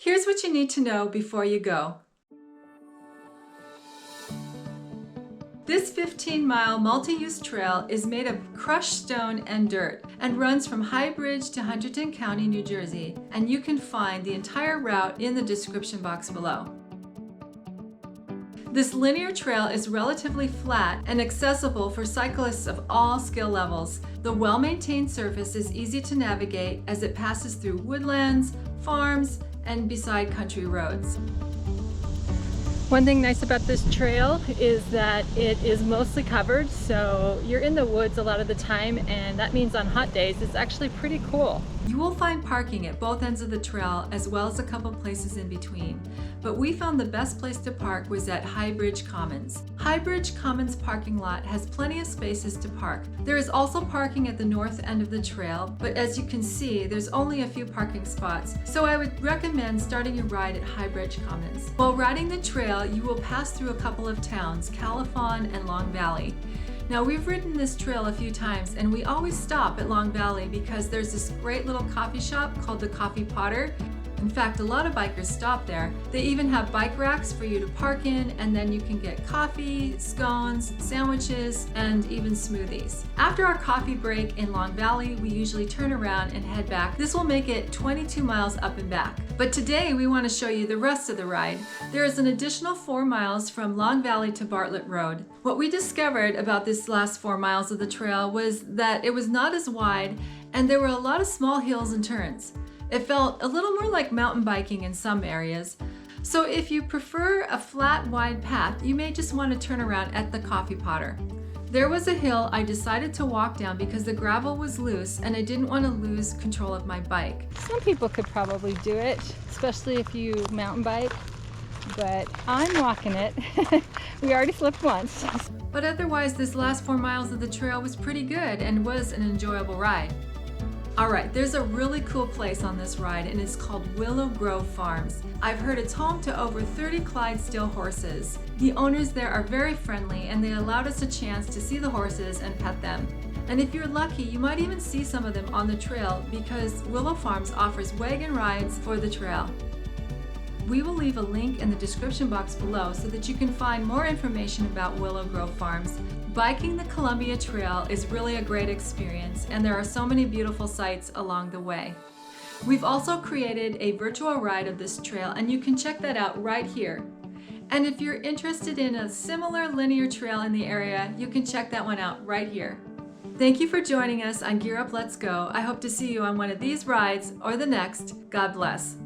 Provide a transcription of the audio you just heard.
Here's what you need to know before you go. This 15-mile multi-use trail is made of crushed stone and dirt and runs from High Bridge to Hunterdon County, New Jersey, and you can find the entire route in the description box below. This linear trail is relatively flat and accessible for cyclists of all skill levels. The well-maintained surface is easy to navigate as it passes through woodlands, farms, and beside country roads. One thing nice about this trail is that it is mostly covered, so you're in the woods a lot of the time, and that means on hot days it's actually pretty cool. You will find parking at both ends of the trail as well as a couple places in between, but we found the best place to park was at High Bridge Commons. High Bridge Commons parking lot has plenty of spaces to park. There is also parking at the north end of the trail, but as you can see, there's only a few parking spots, so I would recommend starting your ride at High Bridge Commons. While riding the trail, you will pass through a couple of towns, Califon and Long Valley. Now, we've ridden this trail a few times, and we always stop at Long Valley because there's this great little coffee shop called the Coffee Potter. In fact, a lot of bikers stop there. They even have bike racks for you to park in, and then you can get coffee, scones, sandwiches, and even smoothies. After our coffee break in Long Valley, we usually turn around and head back. This will make it 22 miles up and back. But today we want to show you the rest of the ride. There is an additional 4 miles from Long Valley to Bartley Rd. What we discovered about this last 4 miles of the trail was that it was not as wide, and there were a lot of small hills and turns. It felt a little more like mountain biking in some areas. So if you prefer a flat, wide path, you may just want to turn around at the Coffee Potter. There was a hill I decided to walk down because the gravel was loose and I didn't want to lose control of my bike. Some people could probably do it, especially if you mountain bike, but I'm walking it. We already slipped once. But otherwise, this last 4 miles of the trail was pretty good and was an enjoyable ride. Alright, there's a really cool place on this ride, and it's called Willow Grove Farms. I've heard it's home to over 30 Clydesdale horses. The owners there are very friendly, and they allowed us a chance to see the horses and pet them. And if you're lucky, you might even see some of them on the trail because Willow Farms offers wagon rides for the trail. We will leave a link in the description box below so that you can find more information about Willow Grove Farms. Biking the Columbia Trail is really a great experience, and there are so many beautiful sights along the way. We've also created a virtual ride of this trail, and you can check that out right here. And if you're interested in a similar linear trail in the area, you can check that one out right here. Thank you for joining us on Gear Up Let's Go. I hope to see you on one of these rides or the next. God bless.